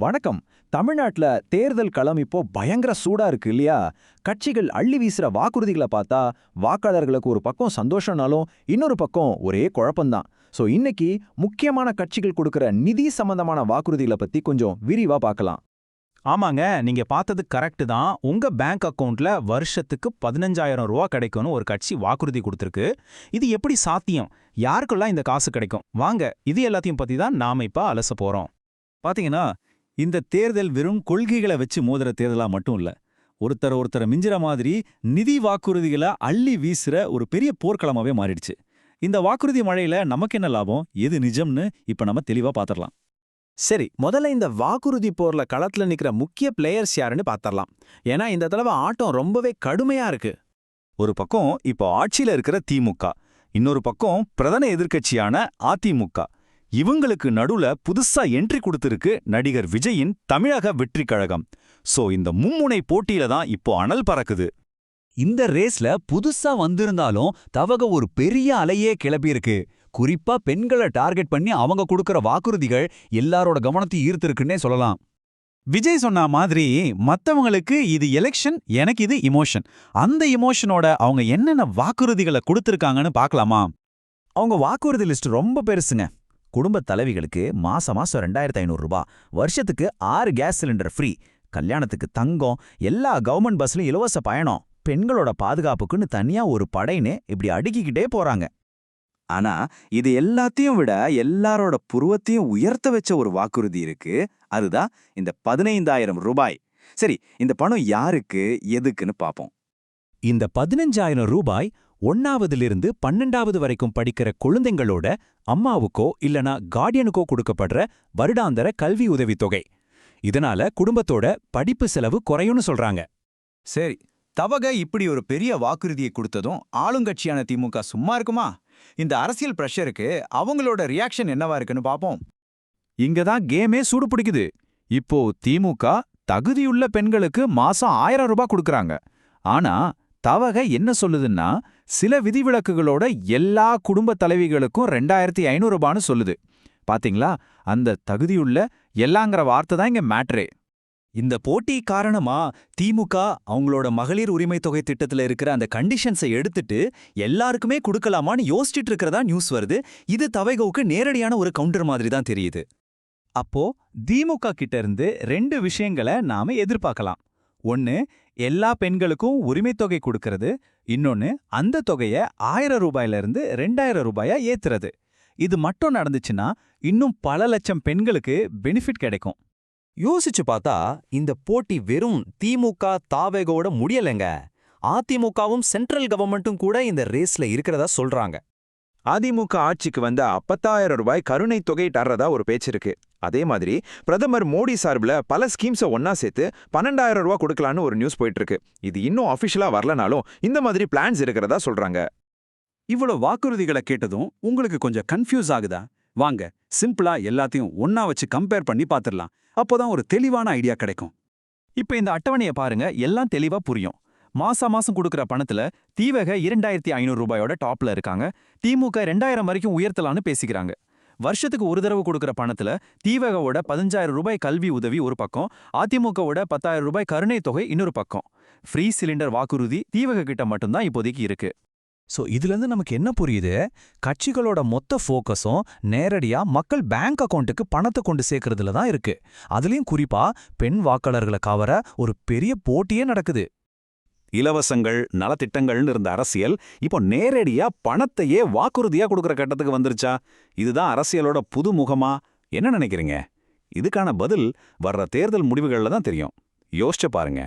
வணக்கம். தமிழ்நாட்டுல தேர்தல் களம் இப்போ பயங்கர சூடா இருக்கு இல்லையா? கட்சிகள் அள்ளி வீசுற வாக்குறுதிகளை பார்த்தா வாக்காளர்களுக்கு ஒரு பக்கம் சந்தோஷம்னாலும் இன்னொரு பக்கம் ஒரே குழப்பம்தான். இன்னைக்கு முக்கியமான கட்சிகள் கொடுக்கிற நிதி சம்பந்தமான வாக்குறுதிகளை பத்தி கொஞ்சம் விரிவா பார்க்கலாம். ஆமாங்க, நீங்க பார்த்தது கரெக்ட் தான். உங்க பேங்க் அக்கவுண்ட்ல வருஷத்துக்கு 15,000 ரூபா கிடைக்கும்னு ஒரு கட்சி வாக்குறுதி கொடுத்திருக்கு. இது எப்படி சாத்தியம்? யாருக்கெல்லாம் இந்த காசு கிடைக்கும்? வாங்க, இது எல்லாத்தையும் பத்தி தான் நாம இப்ப அலச போறோம். பாத்தீங்கன்னா, இந்த தேர்தல் வெறும் கொள்கைகளை வச்சு மோதுற தேர்தலா மட்டும் இல்ல. ஒருத்தரை மிஞ்சிற மாதிரி நிதி வாக்குறுதிகளை அள்ளி வீசுற ஒரு பெரிய போர்க்களமாவே மாறிடுச்சு. இந்த வாக்குறுதி மழையில நமக்கு என்ன லாபம், எது நிஜம்னு இப்ப நம்ம தெளிவா பாத்திரலாம். சரி, முதல்ல இந்த வாக்குறுதி போர்ல களத்துல நிக்கிற முக்கிய பிளேயர்ஸ் யாருன்னு பாத்திரலாம். ஏன்னா இந்த தடவை ஆட்டம் ரொம்பவே கடுமையா இருக்கு. ஒரு பக்கம் இப்போ ஆட்சியில இருக்கிற திமுக, இன்னொரு பக்கம் பிரதான எதிர்க்கட்சியான அதிமுக. இவங்களுக்கு நடுவுல புதுசா என்ட்ரி கொடுத்திருக்கு நடிகர் விஜயின் தமிழக வெற்றி கழகம். இந்த மும்முனை போட்டியில தான் இப்போ அனல் பறக்குது. இந்த ரேஸ்ல புதுசா வந்திருந்தாலும் தவக ஒரு பெரிய அலையே கிளப்பியிருக்கு. குறிப்பா பெண்களை டார்கெட் பண்ணி அவங்க கொடுக்கற வாக்குறுதிகள் எல்லாரோட கவனத்தையும் ஈர்த்திருக்குன்னே சொல்லலாம். விஜய் சொன்ன மாதிரி மத்தவங்களுக்கு இது எலெக்ஷன், எனக்கு இது இமோஷன். அந்த இமோஷனோட அவங்க என்னென்ன வாக்குறுதிகளை கொடுத்திருக்காங்கன்னு பார்க்கலாமா? அவங்க வாக்குறுதி லிஸ்ட் ரொம்ப பெருசுங்க. குடும்ப தலைவிகளுக்கு மாசம் 2,500 ரூபாய், வருஷத்துக்கு 6 கேஸ் சிலிண்டர் ஃப்ரீ, கல்யாணத்துக்கு தங்கம், எல்லா கவர்மெண்ட் பஸ்லயும் இலவச பயணம், பெண்களோட பாதுகாப்புக்குன்னு தனியா ஒரு படைன்னு இப்படி அடுக்கிக்கிட்டே போறாங்க. ஆனா இது எல்லாத்தையும் விட எல்லாரோட புருவத்தையும் உயர்த்த வச்ச ஒரு வாக்குறுதி இருக்கு. அதுதான் இந்த 15,000 ரூபாய். சரி, இந்த பணம் யாருக்கு, எதுக்குன்னு பாப்போம். இந்த 15,000 ரூபாய் 1ஆவதிலிருந்து 12ஆவது வரைக்கும் படிக்கிற குழந்தைங்களோட அம்மாவுக்கோ இல்லனா கார்டியனுக்கோ கொடுக்கப்படுற வருடாந்தர கல்வி உதவித்தொகை. இதனால குடும்பத்தோட படிப்பு செலவு குறையும்னு சொல்றாங்க. சரி, தவக இப்படி ஒரு பெரிய வாக்குறுதியை கொடுத்ததும் ஆளுங்கட்சியான திமுக சும்மா இருக்குமா? இந்த அரசியல் பிரஷருக்கு அவங்களோட ரியாக்ஷன் என்னவா இருக்குன்னு பாப்போம். இங்கதான் கேமே சூடு பிடிக்குது. இப்போ திமுக தகுதியுள்ள பெண்களுக்கு மாசம் 1000 ரூபாய் கொடுக்கறாங்க. ஆனா தவக என்ன சொல்லுதுன்னா, சில விதிவிலக்குகளோட எல்லா குடும்ப தலைவிகளுக்கும் 2,500 ரூபான்னு சொல்லுது. பாத்தீங்களா, அந்த தகுதியுள்ள எல்லாங்கிற வார்த்தை தான் இங்க மேட்ரே. இந்த போட்டி காரணமா திமுக அவங்களோட மகளிர் உரிமை தொகை திட்டத்துல இருக்கிற அந்த கண்டிஷன்ஸை எடுத்துட்டு எல்லாருக்குமே கொடுக்கலாமான்னு யோசிச்சுட்டு இருக்கிறதா நியூஸ் வருது. இது தவைகவுக்கு நேரடியான ஒரு கவுண்டர் மாதிரி தான் தெரியுது. அப்போ திமுக கிட்ட இருந்து 2 விஷயங்களை நாம எதிர்பார்க்கலாம். ஒன்னு, எல்லா பெண்களுக்கும் உரிமை தொகை கொடுக்கறது. இன்னொன்னு, அந்த தொகையை 1000 ரூபாயில இருந்து 2,000 ரூபாயா ஏத்துறது. இது மட்டும் நடந்துச்சுன்னா இன்னும் பல லட்சம் பெண்களுக்கு பெனிஃபிட் கிடைக்கும். யோசிச்சு பார்த்தா இந்த போட்டி வெறும் திமுக தாவேகோட முடியலைங்க. அதிமுகவும் சென்ட்ரல் கவர்மெண்ட்டும் கூட இந்த ரேஸ்ல இருக்கிறதா சொல்றாங்க. அதிமுக ஆட்சிக்கு வந்த 10,000 ரூபாய் கருணை தொகை தர்றதா ஒரு பேச்சு இருக்கு. அதே மாதிரி பிரதமர் மோடி சார்பில் பல ஸ்கீம்ஸை ஒன்னா சேர்த்து 12,000 ரூபாய் கொடுக்கலான்னு ஒரு நியூஸ் போயிட்டு இருக்கு. இது இன்னும் அஃபிஷியலா வரலனாலும் இந்த மாதிரி பிளான்ஸ் இருக்கிறதா சொல்றாங்க. இவ்வளவு வாக்குறுதிகளை கேட்டதும் உங்களுக்கு கொஞ்சம் கன்ஃபியூஸ் ஆகுதா? வாங்க, சிம்பிளா எல்லாத்தையும் ஒன்னா வச்சு கம்பேர் பண்ணி பாத்துடலாம். அப்போதான் ஒரு தெளிவான ஐடியா கிடைக்கும். இப்ப இந்த அட்டவணையை பாருங்க, எல்லாம் தெளிவா புரியும். மாசம் கொடுக்கிற பணத்துல தீவக 2,500 ரூபாயோட டாப்ல இருக்காங்க. திமுக 2,000 வரைக்கும் உயர்த்தலான்னு பேசிக்கிறாங்க. வருஷத்துக்கு ஒரு தடவை கொடுக்கிற பணத்துல தீவகவோட 15,000 ரூபாய் கல்வி உதவி ஒரு பக்கம், அதிமுகவோட 10,000 ரூபாய் கருணை தொகை இன்னொரு பக்கம். ஃப்ரீ சிலிண்டர் வாக்குறுதி தீவக கிட்ட மட்டும்தான் இப்போதைக்கு இருக்கு. இதுல இருந்து நமக்கு என்ன புரியுது? கட்சிகளோட மொத்த ஃபோக்கஸும் நேரடியா மக்கள் பேங்க் அக்கவுண்ட்டுக்கு பணத்தை கொண்டு சேர்க்கறதுல தான் இருக்கு. அதுலயும் குறிப்பா பெண் வாக்காளர்களை கவர ஒரு பெரிய போட்டியே நடக்குது. இலவசங்கள், நலத்திட்டங்கள்னு இருந்த அரசியல் இப்போ நேரடியா பணத்தையே வாக்குறுதியா கொடுக்கற கட்டத்துக்கு வந்துருச்சா? இதுதான் அரசியலோட புது முகமா? என்ன நினைக்கிறீங்க? இதுக்கான பதில் வர்ற தேர்தல் முடிவுகள்ல தான் தெரியும். யோசிச்சு பாருங்க.